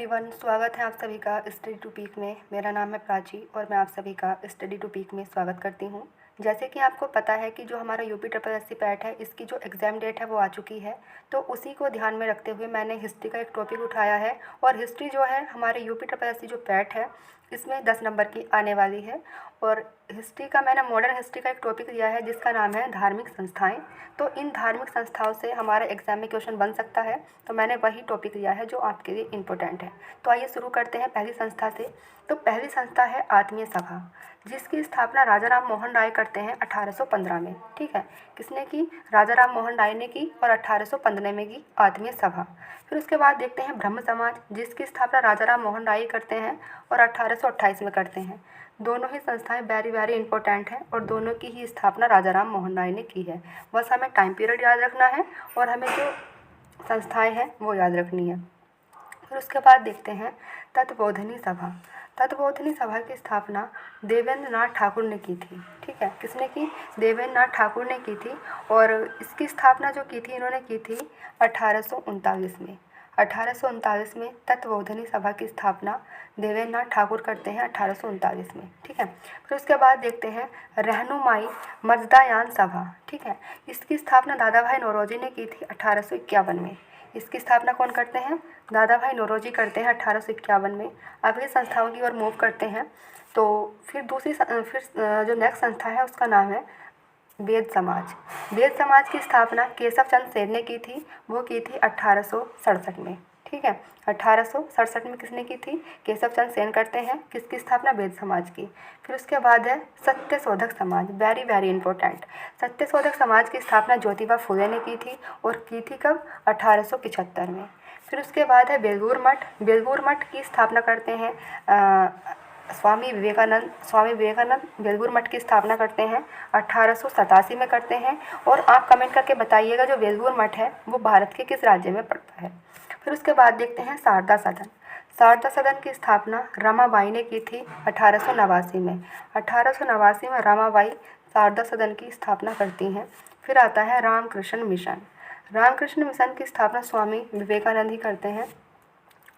Everyone, स्वागत है आप सभी का स्टडी टू पीक में। मेरा नाम है प्राची और मैं आप सभी का स्टडी टू पीक में स्वागत करती हूँ। जैसे कि आपको पता है कि जो हमारा UP triple S C PET है, इसकी जो एग्ज़ाम डेट है वो आ चुकी है। तो उसी को ध्यान में रखते हुए मैंने हिस्ट्री का एक टॉपिक उठाया है। और हिस्ट्री जो है हमारे यूपी ट्रिपल एस सी जो पैट है इसमें 10 नंबर की आने वाली है। और हिस्ट्री का मैंने मॉडर्न हिस्ट्री का एक टॉपिक लिया है जिसका नाम है धार्मिक संस्थाएं। तो इन धार्मिक संस्थाओं से हमारे एग्ज़ाम में क्वेश्चन बन सकता है, तो मैंने वही टॉपिक लिया है जो आपके लिए इम्पोर्टेंट है। तो आइए शुरू करते हैं पहली संस्था से। तो पहली संस्था है आत्मीय सभा, जिसकी स्थापना राजा राम मोहन राय करते हैं 1815 में। ठीक है, किसने की? राजा राम मोहन राय ने की और 1815 में की आत्मीय सभा। फिर उसके बाद देखते हैं ब्रह्म समाज, जिसकी स्थापना राजा राम मोहन राय करते हैं और 1828 में करते हैं। दोनों ही संस्थाएं वेरी वेरी इंपॉर्टेंट हैं और दोनों की ही स्थापना राजा राम मोहन राय ने की है। बस हमें टाइम पीरियड याद रखना है और हमें जो संस्थाएं हैं वो याद रखनी है। फिर उसके बाद देखते हैं तत्वबोधिनी सभा। तत्वबोधिनी सभा की स्थापना देवेंद्र नाथ ठाकुर ने की थी। ठीक है, किसने की? देवेंद्र नाथ ठाकुर ने की थी। और इसकी स्थापना जो की थी इन्होंने की थी 1839 में। 1839 में तत्वबोधिनी सभा की स्थापना देवेंद्र नाथ ठाकुर करते हैं 1839 में। ठीक है, फिर उसके बाद देखते हैं रहनुमाई मर्यादायान सभा। ठीक है, इसकी स्थापना दादा भाई नौरोजी ने की थी 1851 में। इसकी स्थापना कौन करते हैं? दादा भाई नौरोजी करते हैं 1851 में। अगली संस्थाओं की ओर मूव करते हैं। तो फिर जो नेक्स्ट संस्था है उसका नाम है वेद समाज। वेद समाज की स्थापना केशव चंद्र सेन ने की थी। वो की थी 1867 में। ठीक है, 1867 में किसने की थी? केशव चंद्र सेन करते हैं। किसकी स्थापना? वेद समाज की। फिर उसके बाद है Satyashodhak Samaj, very very important. Satyashodhak Samaj की स्थापना ज्योतिबा फुले ने की थी और की थी कब? 1875 में। फिर उसके बाद है बेलूर मठ। बेलूर मठ की स्थापना करते हैं स्वामी विवेकानंद। स्वामी विवेकानंद बेलूर मठ की स्थापना करते हैं 1887 में करते हैं। और आप कमेंट करके बताइएगा जो बेलूर मठ है वो भारत के किस राज्य में पड़ता है। फिर उसके बाद देखते हैं शारदा सदन। शारदा सदन की स्थापना रमाबाई ने की थी 1889 में। 1889 में रमाबाई शारदा सदन की स्थापना करती हैं। फिर आता है रामकृष्ण मिशन। रामकृष्ण मिशन की स्थापना स्वामी विवेकानंद ही करते हैं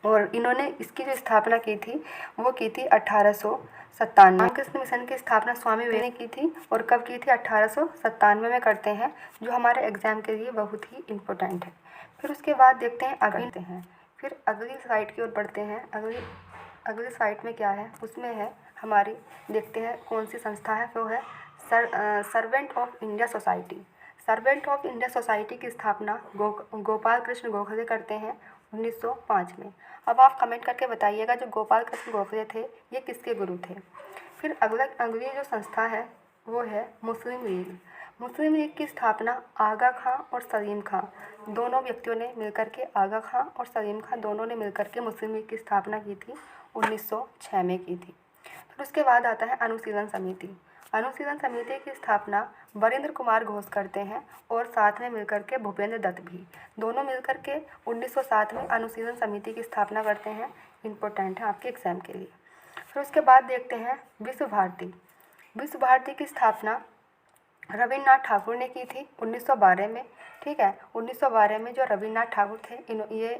और इन्होंने इसकी जो स्थापना की थी वो की थी 1897। रामकृष्ण मिशन की स्थापना स्वामी विवेकानंद ने की थी और कब की थी? 1897 में करते हैं, जो हमारे एग्जाम के लिए बहुत ही इम्पोर्टेंट है। फिर उसके बाद देखते हैं फिर अगली साइट की ओर बढ़ते हैं। अगली साइट में क्या है? उसमें है हमारी, देखते हैं कौन सी संस्था है। वो है servant of India society. Servant of India society की स्थापना गोपाल कृष्ण गोखले करते हैं 1905 में। अब आप कमेंट करके बताइएगा जो गोपाल कृष्ण गोखले थे ये किसके गुरु थे। फिर अगली जो संस्था है वो है मुस्लिम लीग। मुस्लिम लीग की स्थापना आगा खां और सलीम खां दोनों व्यक्तियों ने मिलकर के, आगा खां और सलीम खां दोनों ने मिलकर के मुस्लिम लीग की स्थापना की थी, 1906 में की थी। फिर उसके बाद आता है अनुशीलन समिति। अनुशीलन समिति की स्थापना वरिंद्र कुमार घोष करते हैं और साथ में मिलकर के भूपेंद्र दत्त भी, दोनों मिलकर के 1907 में अनुशीलन समिति की स्थापना करते हैं। इम्पोर्टेंट है आपके एग्जाम के लिए। फिर उसके बाद देखते हैं विश्व भारती। विश्व भारती की स्थापना रविन्द्रनाथ ठाकुर ने की थी 1912 में। ठीक है, 1912 में जो रविन्द्रनाथ ठाकुर थे ये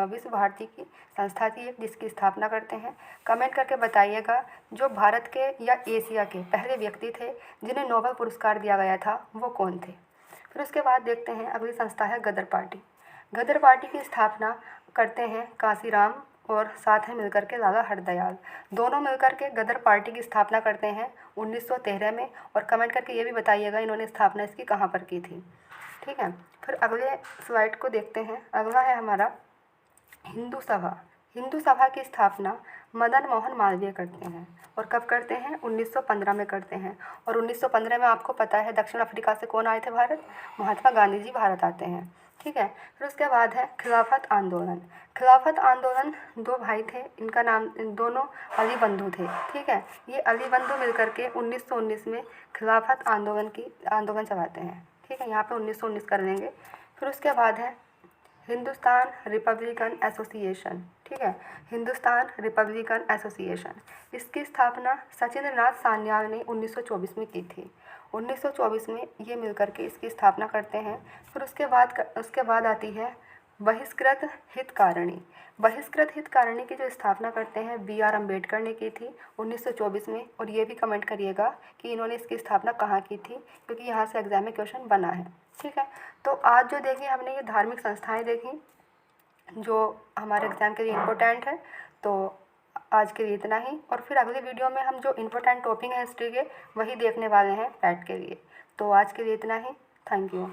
विश्व भारती की संस्था थी एक, जिसकी स्थापना करते हैं। कमेंट करके बताइएगा जो भारत के या एशिया के पहले व्यक्ति थे जिन्हें नोबेल पुरस्कार दिया गया था वो कौन थे। फिर उसके बाद देखते हैं अगली संस्था है गदर पार्टी। गदर पार्टी की स्थापना करते हैं कांसीराम और साथ में मिलकर के लाला हरदयाल, दोनों मिलकर के गदर पार्टी की स्थापना करते हैं 1913 में। और कमेंट करके ये भी बताइएगा इन्होंने स्थापना इसकी कहाँ पर की थी। ठीक है, फिर अगले स्लाइड को देखते हैं। अगला है हमारा हिंदू सभा। हिंदू सभा की स्थापना मदन मोहन मालवीय करते हैं और कब करते हैं? 1915 में करते हैं। और 1915 में आपको पता है दक्षिण अफ्रीका से कौन आए थे भारत? महात्मा गांधी जी भारत आते हैं। ठीक है, फिर उसके बाद है खिलाफत आंदोलन। खिलाफत आंदोलन दो भाई थे, इनका नाम, दोनों अली बंधु थे। ठीक है, ये अली बंधु मिलकर के 1919 में खिलाफत आंदोलन चलाते हैं। ठीक है, यहाँ पे 1919 कर लेंगे। फिर उसके बाद है हिंदुस्तान रिपब्लिकन एसोसिएशन। ठीक है, हिंदुस्तान रिपब्लिकन एसोसिएशन, इसकी स्थापना सचिंद्र नाथ सान्याल ने 1924 में की थी। 1924 में ये मिलकर के इसकी स्थापना करते हैं। फिर उसके बाद आती है बहिष्कृत हितकारिणी। बहिष्कृत हितकारिणी की जो स्थापना करते हैं B.R. अम्बेडकर ने की थी 1924 में। और ये भी कमेंट करिएगा कि इन्होंने इसकी स्थापना कहाँ की थी, क्योंकि यहाँ से एग्जाम में क्वेश्चन बना है। ठीक है, तो आज जो देखी हमने ये धार्मिक संस्थाएं देखी जो हमारे एग्ज़ाम के लिए इम्पोर्टेंट है। तो आज के लिए इतना ही, और फिर अगली वीडियो में हम जो इम्पोर्टेंट टॉपिक हैं हिस्ट्री के वही देखने वाले हैं पैट के लिए। तो आज के लिए इतना ही। Thank you.